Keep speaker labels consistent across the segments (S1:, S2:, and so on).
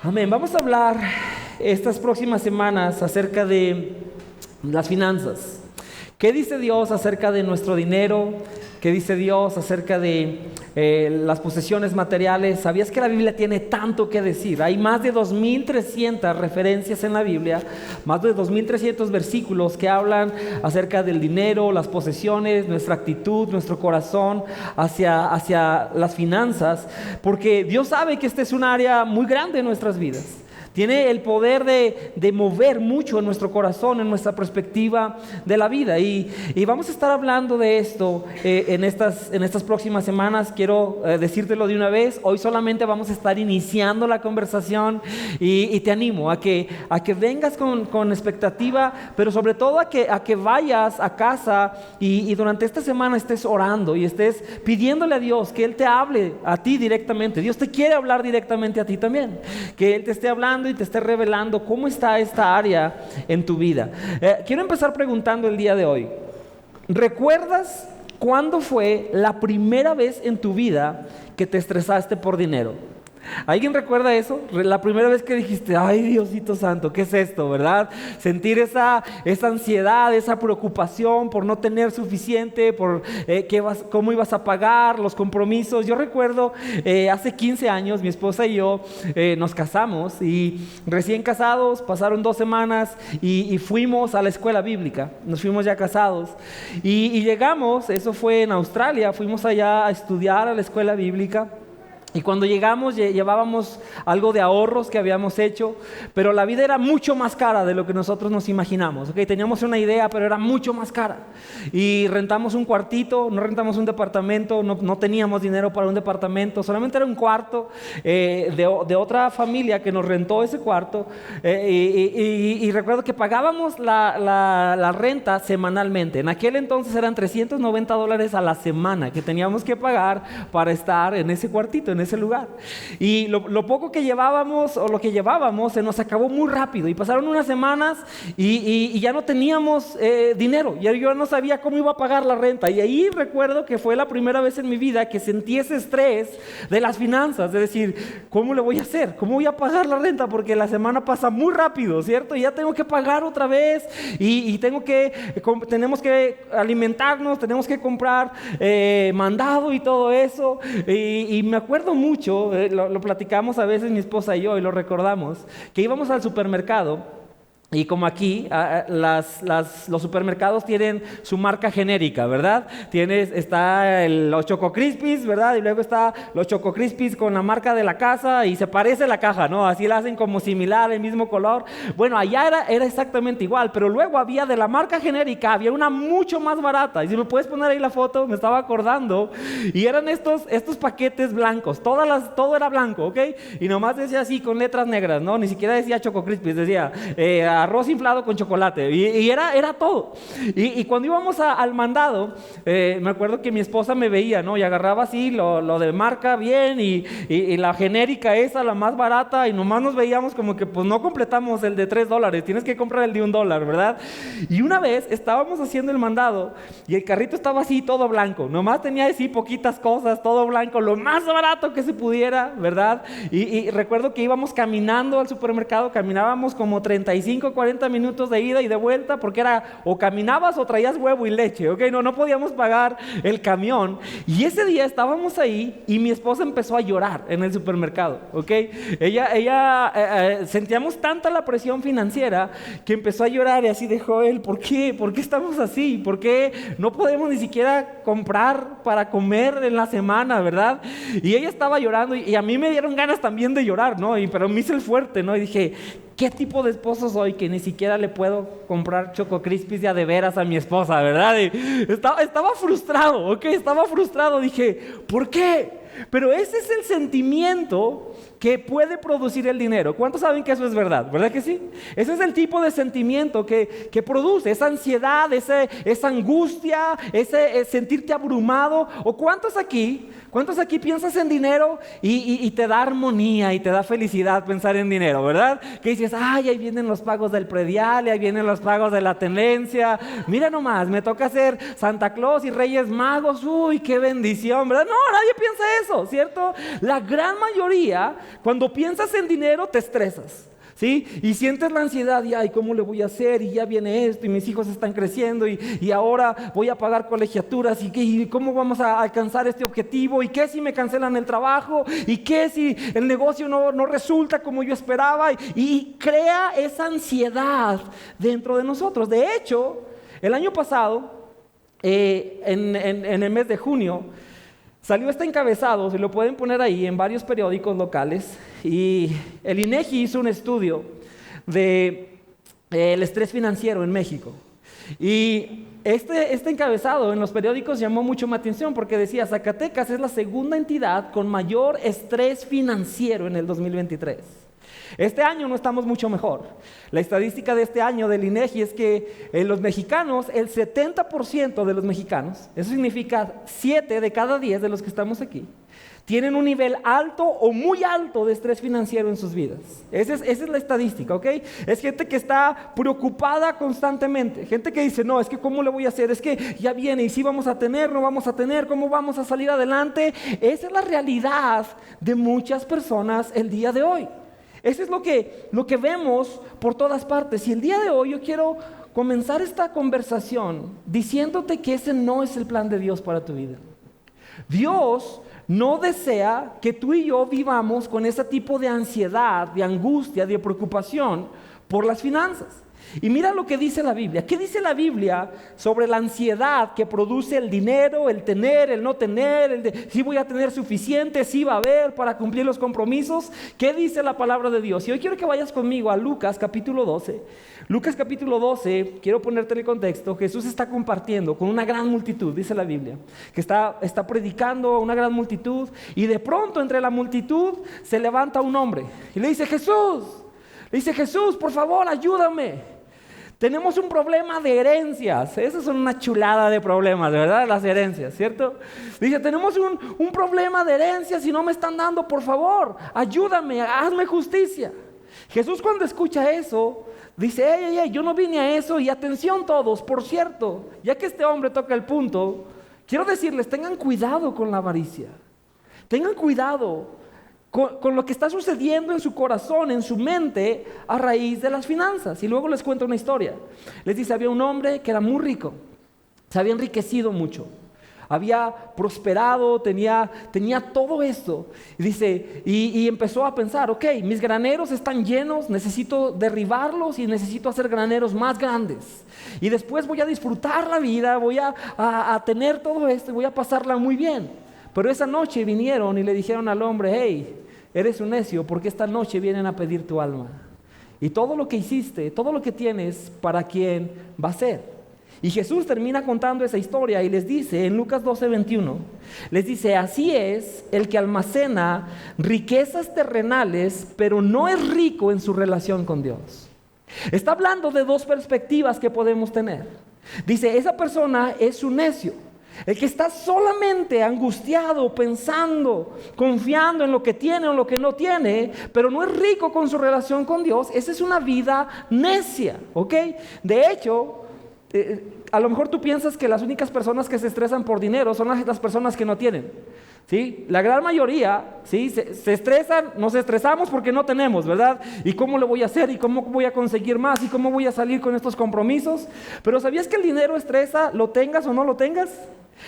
S1: Amén. Vamos a hablar estas próximas semanas acerca de las finanzas. ¿Qué dice Dios acerca de nuestro dinero? ¿Qué dice Dios acerca de las posesiones materiales? ¿Sabías que la Biblia tiene tanto que decir? Hay más de 2,300 referencias en la Biblia, más de 2,300 versículos que hablan acerca del dinero, las posesiones, nuestra actitud, nuestro corazón hacia las finanzas, porque Dios sabe que esta es un área muy grande en nuestras vidas. Tiene el poder de mover mucho en nuestro corazón, en nuestra perspectiva de la vida. Y vamos a estar hablando de esto en estas próximas semanas. Quiero decírtelo de una vez. Hoy solamente vamos a estar iniciando la conversación y te animo a que vengas con expectativa, pero sobre todo a que vayas a casa y durante esta semana estés orando y estés pidiéndole a Dios que Él te hable a ti directamente. Dios te quiere hablar directamente a ti también. Que Él te esté hablando y te esté revelando cómo está esta área en tu vida. Quiero empezar preguntando el día de hoy. ¿Recuerdas cuándo fue la primera vez en tu vida que te estresaste por dinero? ¿Alguien recuerda eso? La primera vez que dijiste, ay Diosito Santo, ¿qué es esto? ¿Verdad? Sentir esa ansiedad, esa preocupación por no tener suficiente, por cómo ibas a pagar, los compromisos. Yo recuerdo hace 15 años mi esposa y yo nos casamos y recién casados, pasaron 2 semanas y fuimos a la escuela bíblica. Nos fuimos ya casados y llegamos, eso fue en Australia, fuimos allá a estudiar a la escuela bíblica. Y cuando llegamos llevábamos algo de ahorros que habíamos hecho, pero la vida era mucho más cara de lo que nosotros nos imaginamos. ¿Okay? Teníamos una idea, pero era mucho más cara. Y rentamos un cuartito, no rentamos un departamento, no teníamos dinero para un departamento, solamente era un cuarto de otra familia que nos rentó ese cuarto. Y recuerdo que pagábamos la renta semanalmente. En aquel entonces eran $390 a la semana que teníamos que pagar para estar en ese cuartito, en ese lugar. Y lo poco que llevábamos o lo que llevábamos se nos acabó muy rápido y pasaron unas semanas y ya no teníamos dinero. Yo no sabía cómo iba a pagar la renta y ahí recuerdo que fue la primera vez en mi vida que sentí ese estrés de las finanzas, de decir, ¿cómo le voy a hacer? ¿Cómo voy a pagar la renta? Porque la semana pasa muy rápido, ¿cierto? Y ya tengo que pagar otra vez y tenemos que alimentarnos, tenemos que comprar mandado y todo eso. Y me acuerdo mucho, lo platicamos a veces mi esposa y yo y lo recordamos, que íbamos al supermercado. Y como aquí, los supermercados tienen su marca genérica, ¿verdad? Está los Choco Crispies, ¿verdad? Y luego está los Choco Crispies con la marca de la casa y se parece la caja, ¿no? Así la hacen como similar, el mismo color. Bueno, allá era exactamente igual, pero luego había de la marca genérica, había una mucho más barata. Y si me puedes poner ahí la foto, me estaba acordando. Y eran estos paquetes blancos, todo era blanco, ¿ok? Y nomás decía así con letras negras, ¿no? Ni siquiera decía Choco Crispies, decía arroz inflado con chocolate y era todo. Y cuando íbamos al mandado, me acuerdo que mi esposa me veía, ¿no? Y agarraba así lo de marca bien y la genérica esa, la más barata, y nomás nos veíamos como que pues no completamos el de $3, tienes que comprar el de $1, ¿verdad? Y una vez estábamos haciendo el mandado y el carrito estaba así todo blanco, nomás tenía así poquitas cosas, todo blanco, lo más barato que se pudiera, ¿verdad? Y recuerdo que íbamos caminando al supermercado, caminábamos como 40 minutos de ida y de vuelta, porque era o caminabas o traías huevo y leche, ¿ok? No podíamos pagar el camión. Y ese día estábamos ahí y mi esposa empezó a llorar en el supermercado, ¿ok? Ella sentíamos tanta la presión financiera que empezó a llorar y así de, Joel, ¿por qué? ¿Por qué estamos así? ¿Por qué no podemos ni siquiera comprar para comer en la semana, verdad? Y ella estaba llorando y a mí me dieron ganas también de llorar, ¿no? Pero me hice el fuerte, ¿no? Y dije, ¿qué tipo de esposo soy que ni siquiera le puedo comprar Choco Crispies de veras a mi esposa, verdad? Y estaba frustrado, ¿ok? Estaba frustrado. Dije, ¿por qué? Pero ese es el sentimiento que puede producir el dinero. ¿Cuántos saben que eso es verdad? ¿Verdad que sí? Ese es el tipo de sentimiento que produce esa ansiedad, esa angustia, ese sentirte abrumado. ¿O cuántos aquí piensas en dinero y te da armonía y te da felicidad pensar en dinero, ¿verdad? Que dices, ay, ahí vienen los pagos del predial, ahí vienen los pagos de la tenencia. Mira nomás, me toca ser Santa Claus y Reyes Magos. Uy, qué bendición, ¿verdad? No, nadie piensa eso, ¿cierto? La gran mayoría cuando piensas en dinero te estresas, ¿sí? Y sientes la ansiedad y, ay, ¿cómo le voy a hacer? Y ya viene esto y mis hijos están creciendo y ahora voy a pagar colegiaturas y ¿cómo vamos a alcanzar este objetivo? ¿Y qué si me cancelan el trabajo? ¿Y qué si el negocio no resulta como yo esperaba? Y crea esa ansiedad dentro de nosotros. De hecho, el año pasado, en el mes de junio, salió este encabezado, se lo pueden poner ahí en varios periódicos locales, y el INEGI hizo un estudio de el estrés financiero en México. Y este encabezado en los periódicos llamó mucho mi atención porque decía: Zacatecas es la segunda entidad con mayor estrés financiero en el 2023. Este año no estamos mucho mejor. La estadística de este año del INEGI es que los mexicanos, el 70% de los mexicanos, eso significa 7 de cada 10 de los que estamos aquí, tienen un nivel alto o muy alto de estrés financiero en sus vidas. Esa es la estadística, ¿ok? Es gente que está preocupada constantemente, gente que dice: no, es que ¿cómo le voy a hacer? Es que ya viene, y si vamos a tener, no vamos a tener, ¿cómo vamos a salir adelante? Esa es la realidad de muchas personas el día de hoy. Eso es lo que vemos por todas partes. Y el día de hoy yo quiero comenzar esta conversación diciéndote que ese no es el plan de Dios para tu vida. Dios no desea que tú y yo vivamos con ese tipo de ansiedad, de angustia, de preocupación por las finanzas. Y mira lo que dice la Biblia. ¿Qué dice la Biblia sobre la ansiedad que produce el dinero, el tener, el no tener, si voy a tener suficiente, si va a haber para cumplir los compromisos? ¿Qué dice la palabra de Dios? Y hoy quiero que vayas conmigo a Lucas capítulo 12. Lucas capítulo 12, quiero ponerte en el contexto. Jesús está compartiendo con una gran multitud, dice la Biblia, que está predicando a una gran multitud, y de pronto entre la multitud se levanta un hombre y le dice: Jesús, por favor, ayúdame. Tenemos un problema de herencias. Esas son una chulada de problemas, de verdad, las herencias, ¿cierto? Dice: tenemos un problema de herencias y no me están dando, por favor, ayúdame, hazme justicia. Jesús, cuando escucha eso, dice: ey, yo no vine a eso. Y atención todos, por cierto, ya que este hombre toca el punto, quiero decirles: tengan cuidado con la avaricia. Tengan cuidado con lo que está sucediendo en su corazón, en su mente, a raíz de las finanzas. Y luego les cuento una historia. Les dice: había un hombre que era muy rico, se había enriquecido mucho, había prosperado, tenía todo esto. Y dice, y empezó a pensar: ok, mis graneros están llenos, necesito derribarlos y necesito hacer graneros más grandes. Y después voy a disfrutar la vida, voy a tener todo esto y voy a pasarla muy bien. Pero esa noche vinieron y le dijeron al hombre: hey, eres un necio, porque esta noche vienen a pedir tu alma. Y todo lo que hiciste, todo lo que tienes, ¿para quién va a ser? Y Jesús termina contando esa historia y les dice en Lucas 12:21, les dice: así es el que almacena riquezas terrenales, pero no es rico en su relación con Dios. Está hablando de dos perspectivas que podemos tener. Dice: esa persona es un necio. El que está solamente angustiado, pensando, confiando en lo que tiene o lo que no tiene, pero no es rico con su relación con Dios, esa es una vida necia, ¿ok? De hecho, a lo mejor tú piensas que las únicas personas que se estresan por dinero son las personas que no tienen, ¿sí? La gran mayoría, ¿sí? se estresan, nos estresamos porque no tenemos, ¿verdad? ¿Y cómo lo voy a hacer? ¿Y cómo voy a conseguir más? ¿Y cómo voy a salir con estos compromisos? Pero ¿sabías que el dinero estresa, lo tengas o no lo tengas?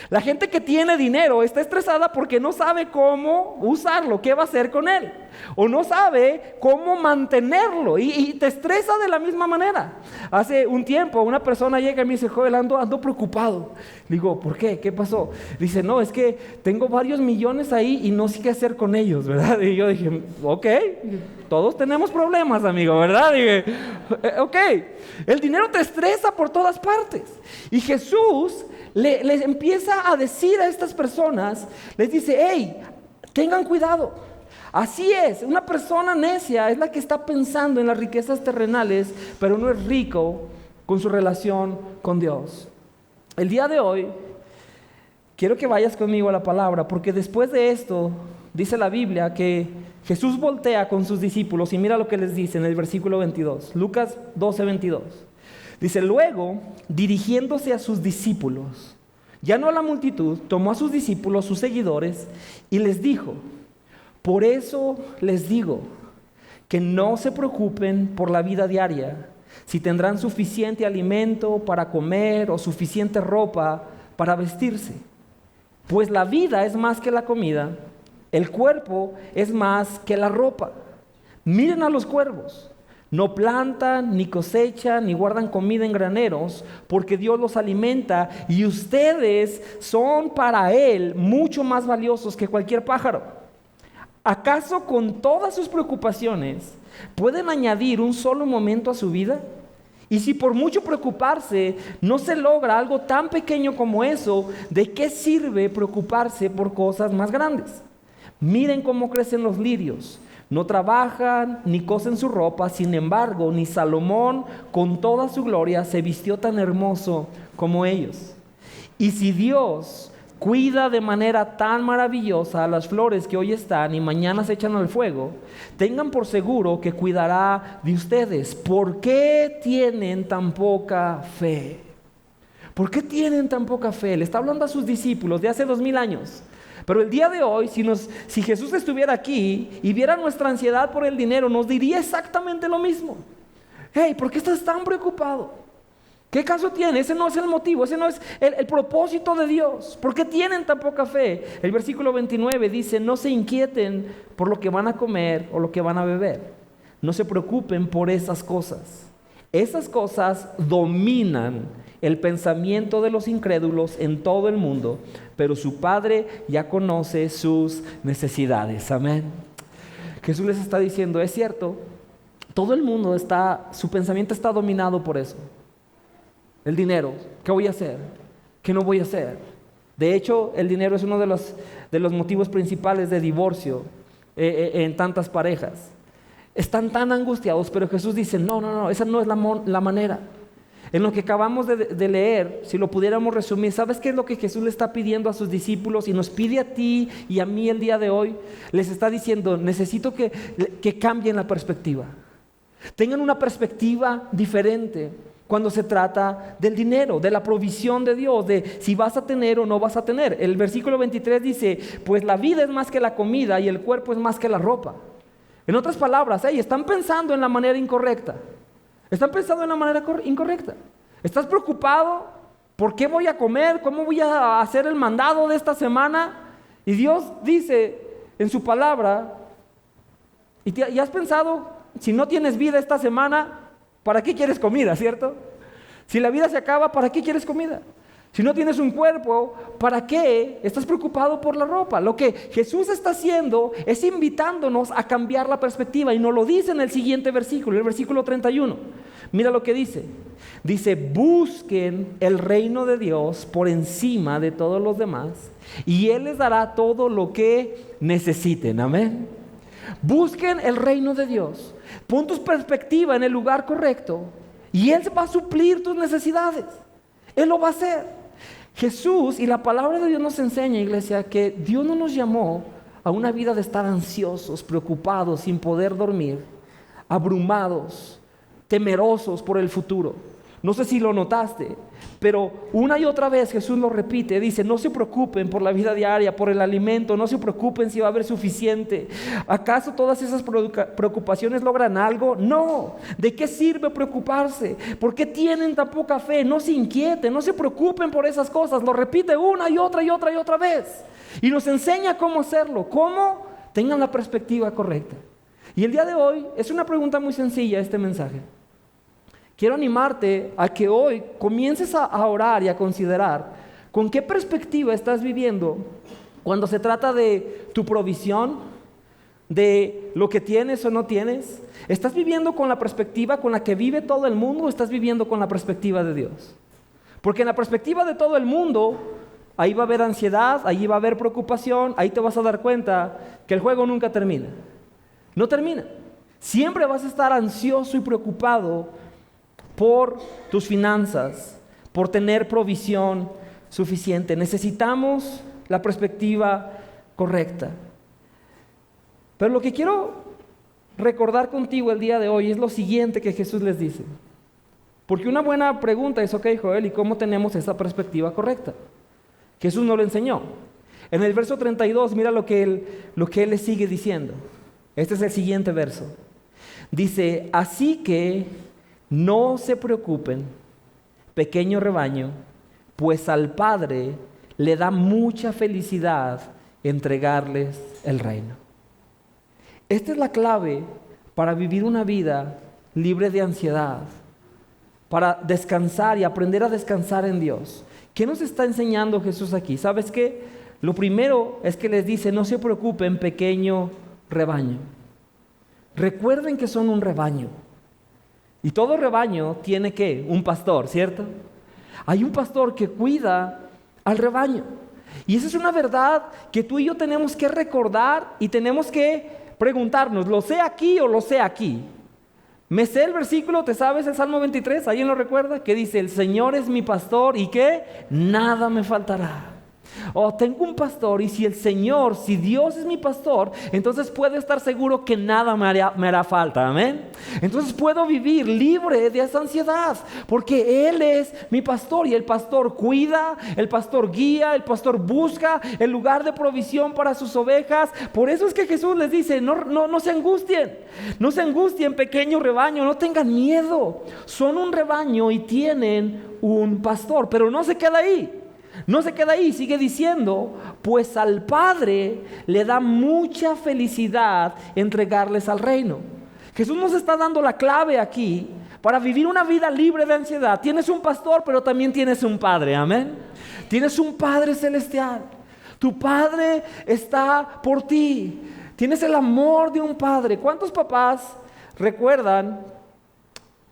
S1: La gente que tiene dinero está estresada porque no sabe cómo usarlo, qué va a hacer con él, o no sabe cómo mantenerlo, y te estresa de la misma manera. Hace un tiempo una persona llega y me dice: Joel, ando preocupado. Digo: ¿por qué? ¿Qué pasó? Dice: no, es que tengo varios millones ahí y no sé qué hacer con ellos, ¿verdad? Y yo dije: ok, todos tenemos problemas, amigo, ¿verdad? Dije: ok, el dinero te estresa por todas partes. Y Jesús les empieza a decir a estas personas, les dice: hey, tengan cuidado. Así es, una persona necia es la que está pensando en las riquezas terrenales, pero no es rico con su relación con Dios. El día de hoy quiero que vayas conmigo a la palabra, porque después de esto dice la Biblia que Jesús voltea con sus discípulos y mira lo que les dice en el versículo 22, Lucas 12:22. Dice: luego, dirigiéndose a sus discípulos, ya no a la multitud, tomó a sus discípulos, sus seguidores, y les dijo: Por eso les digo que no se preocupen por la vida diaria, si tendrán suficiente alimento para comer o suficiente ropa para vestirse. Pues la vida es más que la comida, el cuerpo es más que la ropa. Miren a los cuervos. No plantan, ni cosechan, ni guardan comida en graneros, porque Dios los alimenta y ustedes son para Él mucho más valiosos que cualquier pájaro. ¿Acaso con todas sus preocupaciones pueden añadir un solo momento a su vida? Y si por mucho preocuparse no se logra algo tan pequeño como eso, ¿de qué sirve preocuparse por cosas más grandes? Miren cómo crecen los lirios. No trabajan ni cosen su ropa, sin embargo, ni Salomón con toda su gloria se vistió tan hermoso como ellos. Y si Dios cuida de manera tan maravillosa a las flores que hoy están y mañana se echan al fuego, tengan por seguro que cuidará de ustedes. ¿Por qué tienen tan poca fe? ¿Por qué tienen tan poca fe? Le está hablando a sus discípulos de hace 2000 años. Pero el día de hoy, si Jesús estuviera aquí y viera nuestra ansiedad por el dinero, nos diría exactamente lo mismo. Hey, ¿por qué estás tan preocupado? ¿Qué caso tiene? Ese no es el motivo, ese no es el propósito de Dios. ¿Por qué tienen tan poca fe? El versículo 29 dice, no se inquieten por lo que van a comer o lo que van a beber. No se preocupen por esas cosas. Esas cosas dominan el pensamiento de los incrédulos en todo el mundo, pero su Padre ya conoce sus necesidades. Amén. Jesús les está diciendo, es cierto, todo el mundo su pensamiento está dominado por eso. El dinero, ¿qué voy a hacer? ¿Qué no voy a hacer? De hecho, el dinero es uno de los motivos principales de divorcio en tantas parejas. Están tan angustiados, pero Jesús dice, no, esa no es la manera. En lo que acabamos de leer, si lo pudiéramos resumir, ¿sabes qué es lo que Jesús le está pidiendo a sus discípulos y nos pide a ti y a mí el día de hoy? Les está diciendo, necesito que cambien la perspectiva. Tengan una perspectiva diferente cuando se trata del dinero, de la provisión de Dios, de si vas a tener o no vas a tener. El versículo 23 dice, pues la vida es más que la comida y el cuerpo es más que la ropa. En otras palabras, están pensando en la manera incorrecta. Están pensando en la manera incorrecta. ¿Estás preocupado? ¿Por qué voy a comer? ¿Cómo voy a hacer el mandado de esta semana? Y Dios dice en su palabra, ¿y has pensado, si no tienes vida esta semana, ¿para qué quieres comida, cierto? Si la vida se acaba, ¿para qué quieres comida? Si no tienes un cuerpo, ¿para qué estás preocupado por la ropa? Lo que Jesús está haciendo es invitándonos a cambiar la perspectiva y nos lo dice en el siguiente versículo, el versículo 31. Mira lo que dice. Dice, busquen el reino de Dios por encima de todos los demás y Él les dará todo lo que necesiten. Amén. Busquen el reino de Dios. Pon tu perspectiva en el lugar correcto y Él va a suplir tus necesidades. Él lo va a hacer. Jesús y la palabra de Dios nos enseña, iglesia, que Dios no nos llamó a una vida de estar ansiosos, preocupados, sin poder dormir, abrumados, temerosos por el futuro. No sé si lo notaste, pero una y otra vez Jesús lo repite, dice, no se preocupen por la vida diaria, por el alimento, no se preocupen si va a haber suficiente. ¿Acaso todas esas preocupaciones logran algo? No. ¿De qué sirve preocuparse? ¿Por qué tienen tan poca fe? No se inquieten, no se preocupen por esas cosas. Lo repite una y otra y otra y otra vez. Y nos enseña cómo hacerlo, cómo tengan la perspectiva correcta. Y el día de hoy es una pregunta muy sencilla este mensaje. Quiero animarte a que hoy comiences a orar y a considerar con qué perspectiva estás viviendo cuando se trata de tu provisión, de lo que tienes o no tienes. ¿Estás viviendo con la perspectiva con la que vive todo el mundo o estás viviendo con la perspectiva de Dios? Porque en la perspectiva de todo el mundo, ahí va a haber ansiedad, ahí va a haber preocupación, ahí te vas a dar cuenta que el juego nunca termina. No termina. Siempre vas a estar ansioso y preocupado por tus finanzas, por tener provisión suficiente. Necesitamos la perspectiva correcta. Pero lo que quiero recordar contigo el día de hoy es lo siguiente que Jesús les dice. Porque una buena pregunta es, ok, Joel, ¿y cómo tenemos esa perspectiva correcta? Jesús nos lo enseñó. En el verso 32, mira lo que él le sigue diciendo. Este es el siguiente verso. Dice, así que no se preocupen, pequeño rebaño, pues al Padre le da mucha felicidad entregarles el reino. Esta es la clave para vivir una vida libre de ansiedad, para descansar y aprender a descansar en Dios. ¿Qué nos está enseñando Jesús aquí? ¿Sabes qué? Lo primero es que les dice, no se preocupen, pequeño rebaño. Recuerden que son un rebaño. Y todo rebaño tiene ¿qué? Un pastor, ¿cierto? Hay un pastor que cuida al rebaño. Y esa es una verdad que tú y yo tenemos que recordar y tenemos que preguntarnos, ¿lo sé aquí o lo sé aquí? Me sé el versículo, ¿te sabes el Salmo 23? ¿Alguien lo recuerda? Que dice, el Señor es mi pastor y ¿qué? Nada me faltará. Tengo un pastor y si el Señor, si Dios es mi pastor, entonces puedo estar seguro que nada me hará falta, amén. Entonces puedo vivir libre de esa ansiedad porque Él es mi pastor y el pastor cuida, el pastor guía, el pastor busca el lugar de provisión para sus ovejas. Por eso es que Jesús les dice, no se angustien pequeño rebaño, no tengan miedo, son un rebaño y tienen un pastor, pero no se queda ahí. No se queda ahí, sigue diciendo, pues al Padre le da mucha felicidad entregarles al reino. Jesús nos está dando la clave aquí para vivir una vida libre de ansiedad. Tienes un pastor, pero también tienes un Padre, amén. Tienes un Padre celestial. Tu Padre está por ti. Tienes el amor de un Padre. ¿Cuántos papás recuerdan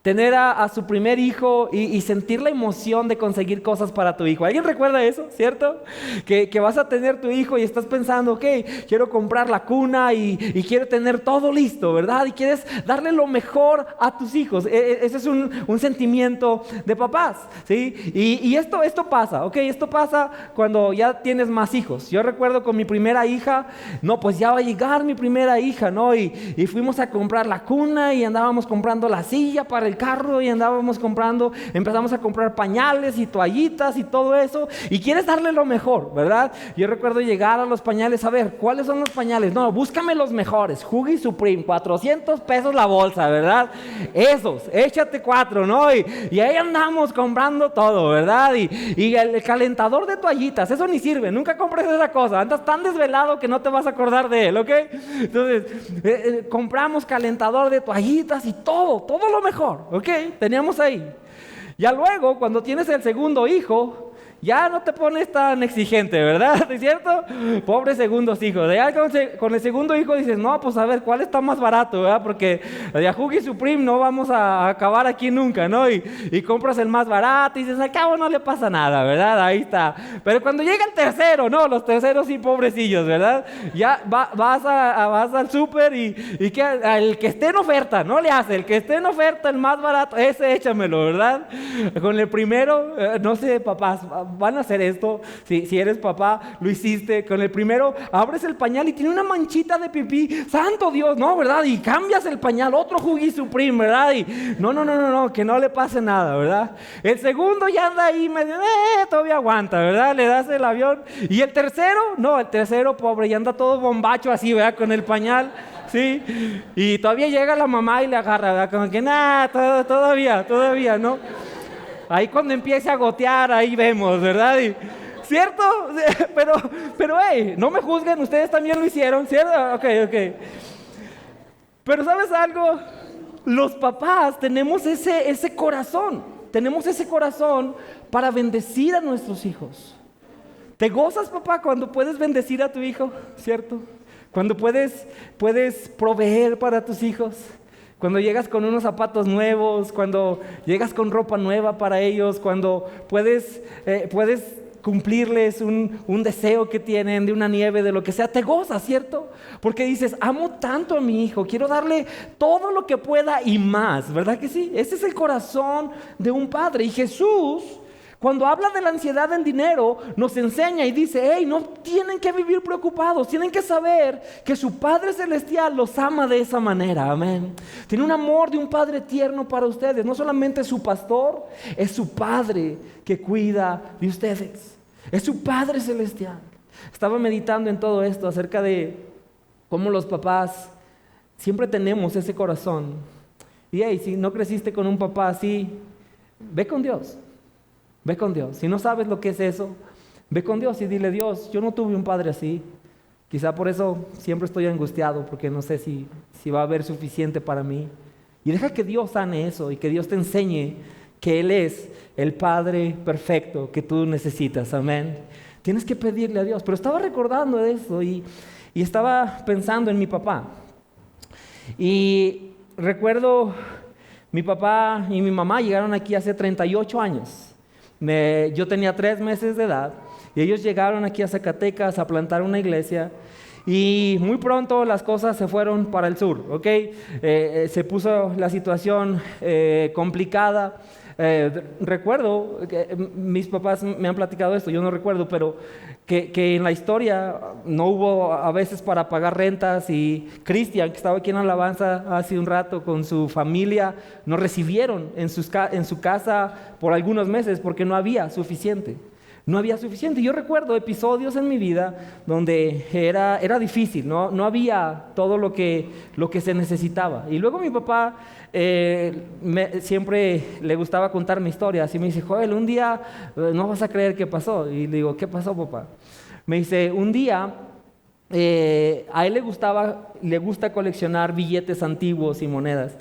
S1: tener a su primer hijo y sentir la emoción de conseguir cosas para tu hijo? ¿Alguien recuerda eso, cierto? Que vas a tener tu hijo y estás pensando, ok, quiero comprar la cuna y quiero tener todo listo, ¿verdad? Y quieres darle lo mejor a tus hijos. Ese es un sentimiento de papás, ¿sí? Y esto pasa, ok, esto pasa cuando ya tienes más hijos. Yo recuerdo con mi primera hija, pues ya va a llegar mi primera hija, ¿no? Y fuimos a comprar la cuna y andábamos comprando la silla para el carro y empezamos a comprar pañales y toallitas y todo eso, y quieres darle lo mejor, ¿verdad? Yo recuerdo llegar a los pañales, a ver, ¿cuáles son los pañales? No, búscame los mejores, Huggy Supreme, 400 pesos la bolsa, ¿verdad? Esos, échate 4, ¿no? Y ahí andamos comprando todo, ¿verdad? Y el calentador de toallitas, eso ni sirve, nunca compres esa cosa, andas tan desvelado que no te vas a acordar de él, ¿ok? Entonces, compramos calentador de toallitas y todo lo mejor. Ok, teníamos ahí. Ya luego, cuando tienes el segundo hijo, ya no te pones tan exigente, ¿verdad? ¿Es cierto? Pobres segundos hijos. Ya con el segundo hijo dices, no, pues a ver, ¿cuál está más barato, verdad? Porque de Huggy Supreme no vamos a acabar aquí nunca, ¿no? Y compras el más barato y dices, al cabo no le pasa nada, ¿verdad? Ahí está. Pero cuando llega el tercero, no, los terceros sí, pobrecillos, ¿verdad? Ya vas al súper y que el que esté en oferta, no le hace, el que esté en oferta, el más barato, ese échamelo, ¿verdad? Con el primero, no sé, papás, van a hacer esto, si eres papá, lo hiciste. Con el primero, abres el pañal y tiene una manchita de pipí, santo Dios, ¿no? ¿Verdad? Y cambias el pañal, otro Huggy Supreme, ¿verdad? Y no, que no le pase nada, ¿verdad? El segundo ya anda ahí medio, todavía aguanta, ¿verdad? Le das el avión. Y el tercero, pobre, ya anda todo bombacho así, ¿verdad? Con el pañal, ¿sí? Y todavía llega la mamá y le agarra, ¿verdad? Como que, todavía, ¿no? Ahí cuando empiece a gotear, ahí vemos, ¿verdad? ¿Cierto? Pero hey, no me juzguen, ustedes también lo hicieron, ¿cierto? Ok. Pero ¿sabes algo? Los papás tenemos ese corazón para bendecir a nuestros hijos. ¿Te gozas, papá, cuando puedes bendecir a tu hijo, cierto? Cuando puedes proveer para tus hijos. Cuando llegas con unos zapatos nuevos, cuando llegas con ropa nueva para ellos, cuando puedes cumplirles un deseo que tienen de una nieve, de lo que sea, te gozas, ¿cierto? Porque dices, amo tanto a mi hijo, quiero darle todo lo que pueda y más, ¿verdad que sí? Ese es el corazón de un padre. Y Jesús, cuando habla de la ansiedad del dinero, nos enseña y dice, hey, no tienen que vivir preocupados, tienen que saber que su Padre Celestial los ama de esa manera, amén. Tiene un amor de un Padre tierno para ustedes, no solamente es su pastor, es su Padre que cuida de ustedes, es su Padre Celestial. Estaba meditando en todo esto acerca de cómo los papás siempre tenemos ese corazón. Y hey, si no creciste con un papá así, ve con Dios. Ve con Dios. Si no sabes lo que es eso, ve con Dios y dile: Dios, yo no tuve un padre así. Quizá por eso siempre estoy angustiado, porque no sé si va a haber suficiente para mí. Y deja que Dios sane eso y que Dios te enseñe que Él es el Padre perfecto que tú necesitas. Amén. Tienes que pedirle a Dios. Pero estaba recordando de eso y estaba pensando en mi papá. Y recuerdo, mi papá y mi mamá llegaron aquí hace 38 años. Yo tenía 3 meses de edad y ellos llegaron aquí a Zacatecas a plantar una iglesia. Y muy pronto las cosas se fueron para el sur, ¿ok? Se puso la situación complicada. Recuerdo que mis papás me han platicado esto, yo no recuerdo, pero que en la historia no hubo a veces para pagar rentas, y Cristian, que estaba aquí en Alabanza hace un rato con su familia, nos recibieron en su casa por algunos meses porque no había suficiente. No había suficiente. Yo recuerdo episodios en mi vida donde era difícil, no había todo lo que se necesitaba. Y luego mi papá siempre le gustaba contarme historias y me dice: Joel, un día no vas a creer qué pasó. Y le digo: ¿qué pasó, papá? Me dice: un día a él le gusta coleccionar billetes antiguos y monedas.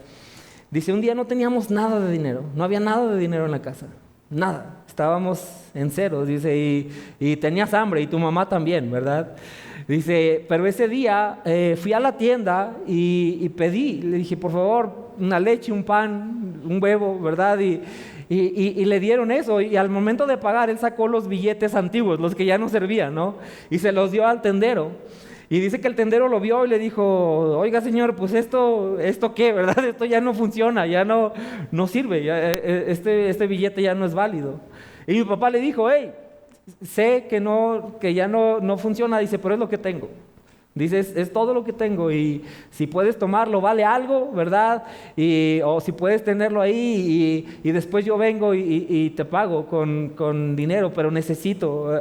S1: Dice: un día no teníamos nada de dinero, no había nada de dinero en la casa, nada. Estábamos en ceros, dice, y tenías hambre, y tu mamá también, ¿verdad? Dice, pero ese día fui a la tienda y pedí, le dije: por favor, una leche, un pan, un huevo, ¿verdad? Y le dieron eso, y al momento de pagar, él sacó los billetes antiguos, los que ya no servían, ¿no? Y se los dio al tendero. Y dice que el tendero lo vio y le dijo: oiga, señor, pues esto qué, ¿verdad? Esto ya no funciona, ya no sirve, este billete ya no es válido. Y mi papá le dijo: hey, sé que ya no funciona. Dice: pero es lo que tengo. Dice: es todo lo que tengo, y si puedes tomarlo, vale algo, ¿verdad? O si puedes tenerlo ahí, y después yo vengo y te pago con dinero, pero necesito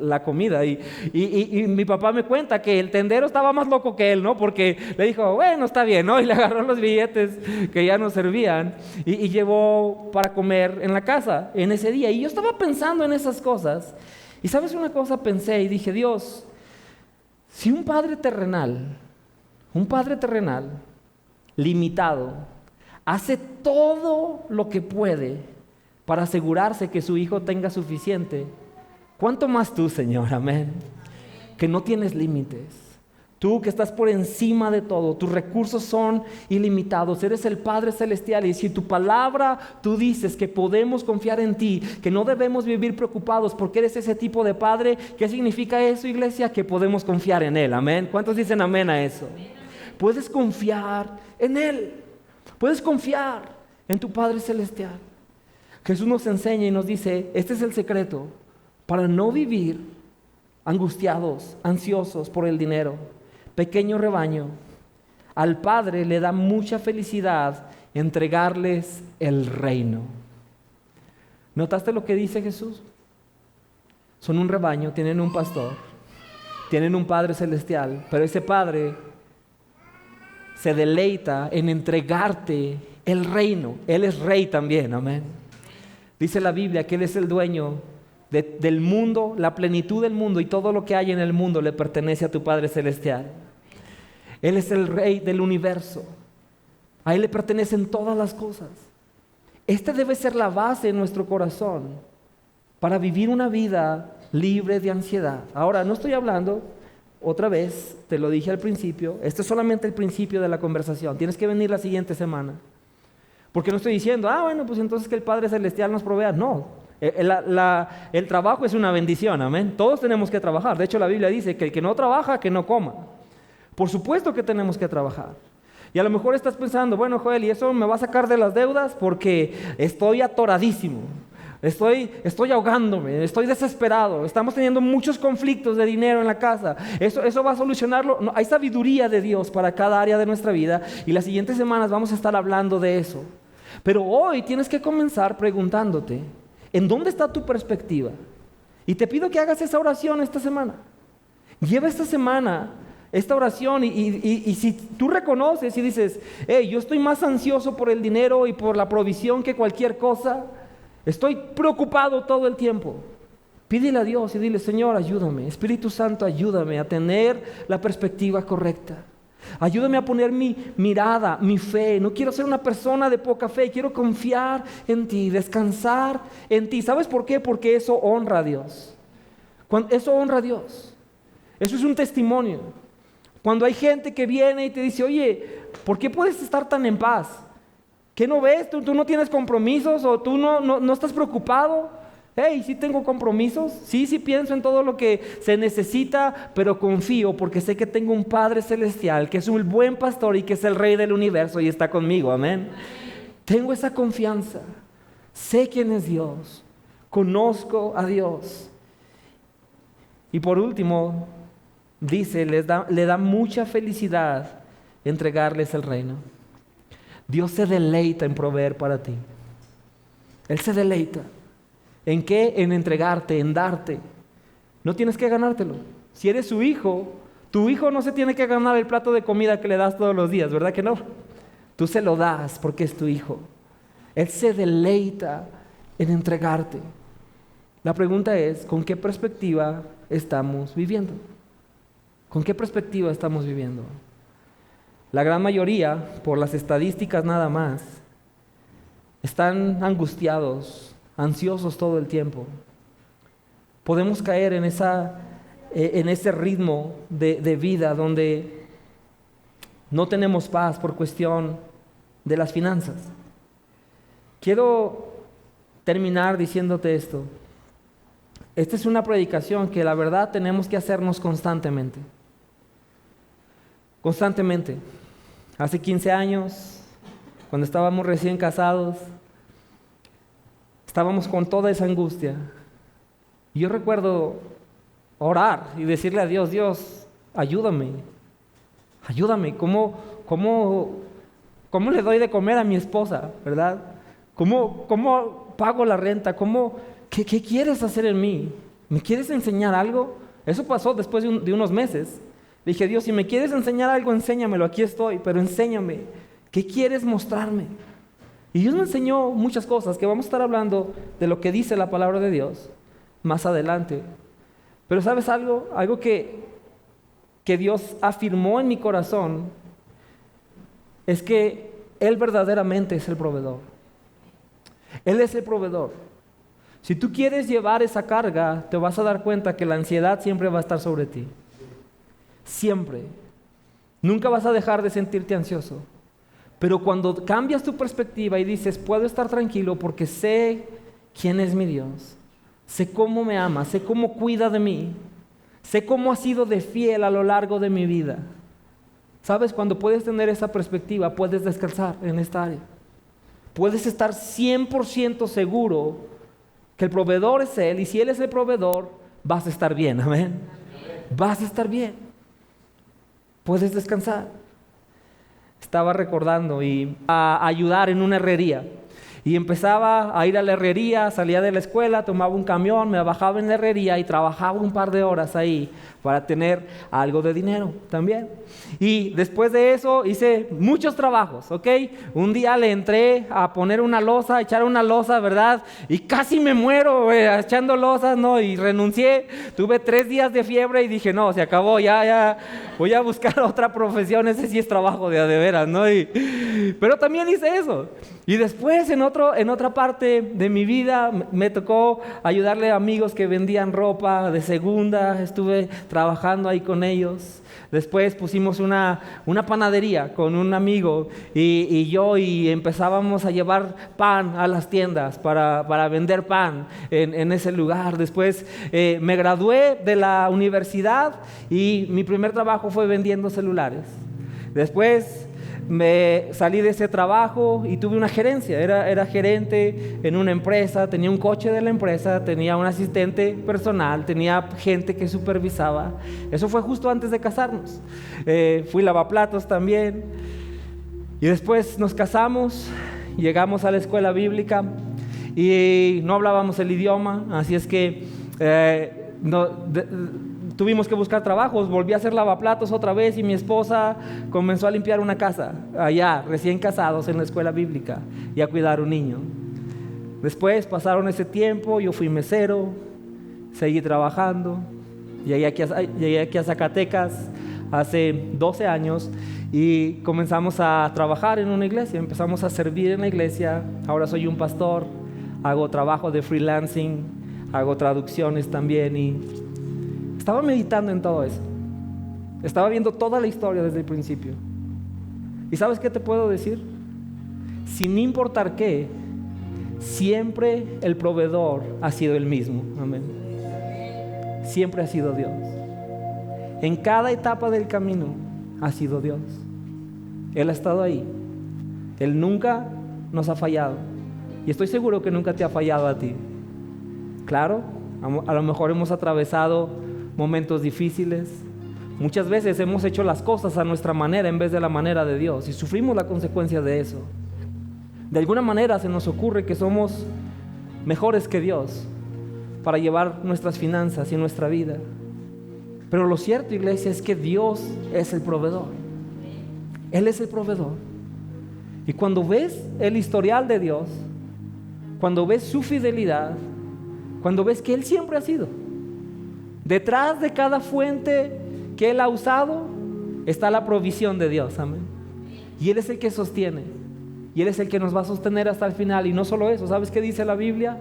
S1: la comida. Y mi papá me cuenta que el tendero estaba más loco que él, ¿no? Porque le dijo: bueno, está bien, ¿no? Y le agarró los billetes que ya no servían y llevó para comer en la casa en ese día. Y yo estaba pensando en esas cosas, y ¿sabes una cosa? Pensé y dije: Dios, si un padre terrenal limitado hace todo lo que puede para asegurarse que su hijo tenga suficiente, ¿cuánto más tú, Señor? Amén. Que no tienes límites. Tú que estás por encima de todo, tus recursos son ilimitados, eres el Padre Celestial, y si tu palabra tú dices que podemos confiar en ti, que no debemos vivir preocupados porque eres ese tipo de Padre, ¿qué significa eso, iglesia? Que podemos confiar en Él, amén. ¿Cuántos dicen amén a eso? Puedes confiar en Él, puedes confiar en tu Padre Celestial. Jesús nos enseña y nos dice: este es el secreto para no vivir angustiados, ansiosos por el dinero. Pequeño rebaño, al Padre le da mucha felicidad entregarles el reino. ¿Notaste lo que dice Jesús? Son un rebaño, tienen un pastor, tienen un Padre Celestial, pero ese Padre se deleita en entregarte el reino. Él es rey también, amén. Dice la Biblia que Él es el dueño del mundo, la plenitud del mundo, y todo lo que hay en el mundo le pertenece a tu Padre Celestial. Él es el Rey del universo. A Él le pertenecen todas las cosas. Esta debe ser la base de nuestro corazón para vivir una vida libre de ansiedad. Ahora, no estoy hablando, otra vez, te lo dije al principio, este es solamente el principio de la conversación. Tienes que venir la siguiente semana. Porque no estoy diciendo: bueno, pues entonces que el Padre Celestial nos provea. No. El trabajo es una bendición, amén. Todos tenemos que trabajar. De hecho, la Biblia dice que el que no trabaja, que no coma. Por supuesto que tenemos que trabajar. Y a lo mejor estás pensando: bueno, Joel, ¿y eso me va a sacar de las deudas? Porque estoy atoradísimo, estoy ahogándome, estoy desesperado, estamos teniendo muchos conflictos de dinero en la casa. ¿Eso va a solucionarlo? No, hay sabiduría de Dios para cada área de nuestra vida, y las siguientes semanas vamos a estar hablando de eso. Pero hoy tienes que comenzar preguntándote: ¿en dónde está tu perspectiva? Y te pido que hagas esa oración esta semana. Lleva esta semana esta oración y si tú reconoces y dices, hey, yo estoy más ansioso por el dinero y por la provisión que cualquier cosa, estoy preocupado todo el tiempo, pídele a Dios y dile, Señor, ayúdame, Espíritu Santo, ayúdame a tener la perspectiva correcta. Ayúdame a poner mi mirada, mi fe. No quiero ser una persona de poca fe, quiero confiar en ti, descansar en ti. ¿Sabes por qué? Porque eso honra a Dios. Eso honra a Dios. Eso es un testimonio. Cuando hay gente que viene y te dice, oye, ¿por qué puedes estar tan en paz? ¿Qué no ves? ¿Tú no tienes compromisos o tú no estás preocupado? Hey, sí tengo compromisos, sí pienso en todo lo que se necesita, pero confío porque sé que tengo un Padre Celestial que es un buen pastor y que es el Rey del universo y está conmigo, amén. Tengo esa confianza, sé quién es Dios, conozco a Dios. Y por último, dice, le da mucha felicidad entregarles el reino. Dios se deleita en proveer para ti. Él se deleita. ¿En qué? En entregarte, en darte. No tienes que ganártelo. Si eres su hijo, tu hijo no se tiene que ganar el plato de comida que le das todos los días, ¿verdad que no? Tú se lo das porque es tu hijo. Él se deleita en entregarte. La pregunta es, ¿con qué perspectiva estamos viviendo? ¿Con qué perspectiva estamos viviendo? La gran mayoría, por las estadísticas nada más, están angustiados, ansiosos todo el tiempo. Podemos caer en ese ritmo de vida donde no tenemos paz por cuestión de las finanzas. Quiero terminar diciéndote esto. Esta es una predicación que la verdad tenemos que hacernos constantemente. Constantemente. Hace 15 años, cuando estábamos recién casados, estábamos con toda esa angustia. Y yo recuerdo orar y decirle a Dios, Dios, ayúdame. ¿Cómo le doy de comer a mi esposa, verdad? ¿Cómo pago la renta? ¿Qué quieres hacer en mí? ¿Me quieres enseñar algo? Eso pasó después de unos meses. Le dije, Dios, si me quieres enseñar algo, enséñamelo, aquí estoy, pero enséñame. ¿Qué quieres mostrarme? Y Dios me enseñó muchas cosas, que vamos a estar hablando de lo que dice la palabra de Dios más adelante. Pero ¿sabes algo? Algo que Dios afirmó en mi corazón es que Él verdaderamente es el proveedor. Él es el proveedor. Si tú quieres llevar esa carga, te vas a dar cuenta que la ansiedad siempre va a estar sobre ti. Siempre. Nunca vas a dejar de sentirte ansioso. Pero cuando cambias tu perspectiva y dices, puedo estar tranquilo porque sé quién es mi Dios, sé cómo me ama, sé cómo cuida de mí, sé cómo ha sido de fiel a lo largo de mi vida. ¿Sabes? Cuando puedes tener esa perspectiva, puedes descansar en esta área. Puedes estar 100% seguro que el proveedor es Él, y si Él es el proveedor, vas a estar bien, amén. Vas a estar bien. Puedes descansar. Estaba recordando y a ayudar en una herrería. Y empezaba a ir a la herrería, salía de la escuela, tomaba un camión, me bajaba en la herrería y trabajaba un par de horas ahí para tener algo de dinero también. Y después de eso hice muchos trabajos, ¿ok? Un día le entré a poner una losa, a echar una losa, ¿verdad? Y casi me muero echando losas, ¿no? Y renuncié, tuve 3 días de fiebre y dije, no, se acabó, ya voy a buscar otra profesión, ese sí es trabajo de veras, ¿no? Pero también hice eso. Y después en otra parte de mi vida me tocó ayudarle a amigos que vendían ropa de segunda, estuve trabajando ahí con ellos. Después pusimos una panadería con un amigo y yo empezábamos a llevar pan a las tiendas para vender pan en ese lugar. Después me gradué de la universidad y mi primer trabajo fue vendiendo celulares. Después me salí de ese trabajo y tuve una gerencia, era gerente en una empresa, tenía un coche de la empresa, tenía un asistente personal, tenía gente que supervisaba. Eso fue justo antes de casarnos. Fui lavaplatos también. Y después nos casamos, llegamos a la escuela bíblica y no hablábamos el idioma, así es que tuvimos que buscar trabajos. Volví a hacer lavaplatos otra vez y mi esposa comenzó a limpiar una casa allá, recién casados en la escuela bíblica, y a cuidar un niño. Después pasaron ese tiempo, yo fui mesero, seguí trabajando, llegué aquí a Zacatecas hace 12 años y comenzamos a trabajar en una iglesia, empezamos a servir en la iglesia. Ahora soy un pastor, hago trabajo de freelancing, hago traducciones también, y estaba meditando en todo eso. Estaba viendo toda la historia desde el principio. ¿Y sabes qué te puedo decir? Sin importar qué, siempre el proveedor ha sido el mismo. Amén. Siempre ha sido Dios. En cada etapa del camino ha sido Dios. Él ha estado ahí. Él nunca nos ha fallado. Y estoy seguro que nunca te ha fallado a ti. Claro, a lo mejor hemos atravesado momentos difíciles. Muchas veces hemos hecho las cosas a nuestra manera en vez de la manera de Dios, y sufrimos la consecuencia de eso. De alguna manera se nos ocurre que somos mejores que Dios para llevar nuestras finanzas y nuestra vida. Pero lo cierto, iglesia, es que Dios es el proveedor. Él es el proveedor. Y cuando ves el historial de Dios, cuando ves su fidelidad, cuando ves que Él siempre ha sido, detrás de cada fuente que Él ha usado está la provisión de Dios. Amén. Y Él es el que sostiene, y Él es el que nos va a sostener hasta el final. Y no solo eso, ¿sabes qué dice la Biblia?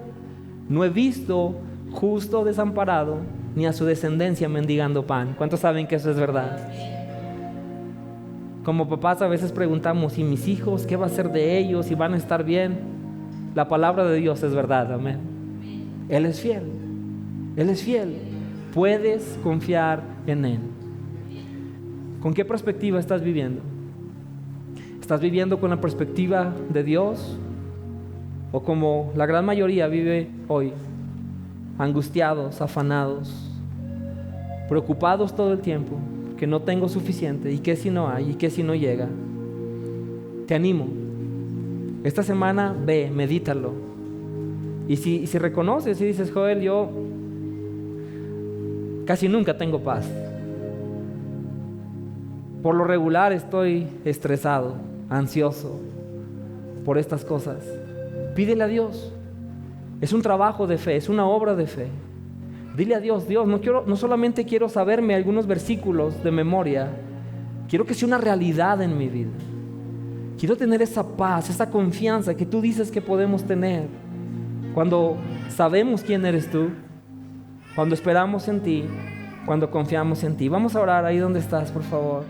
S1: No he visto justo desamparado, ni a su descendencia mendigando pan. ¿Cuántos saben que eso es verdad? Como papás a veces preguntamos: ¿y mis hijos? ¿Qué va a ser de ellos? ¿Y van a estar bien? La palabra de Dios es verdad. Amén. Él es fiel. Él es fiel. Puedes confiar en Él. ¿Con qué perspectiva estás viviendo? ¿Estás viviendo con la perspectiva de Dios? ¿O como la gran mayoría vive hoy? Angustiados, afanados, preocupados todo el tiempo, que no tengo suficiente, y qué si no hay, y qué si no llega. Te animo, esta semana ve, medítalo, y si reconoces y dices: Joel, yo casi nunca tengo paz, por lo regular estoy estresado, ansioso por estas cosas, pídele a Dios. Es un trabajo de fe, es una obra de fe. Dile a Dios: Dios, no solamente quiero saberme algunos versículos de memoria, quiero que sea una realidad en mi vida. Quiero tener esa paz, esa confianza que tú dices que podemos tener cuando sabemos quién eres tú, cuando esperamos en ti, cuando confiamos en ti. Vamos a orar ahí donde estás, por favor.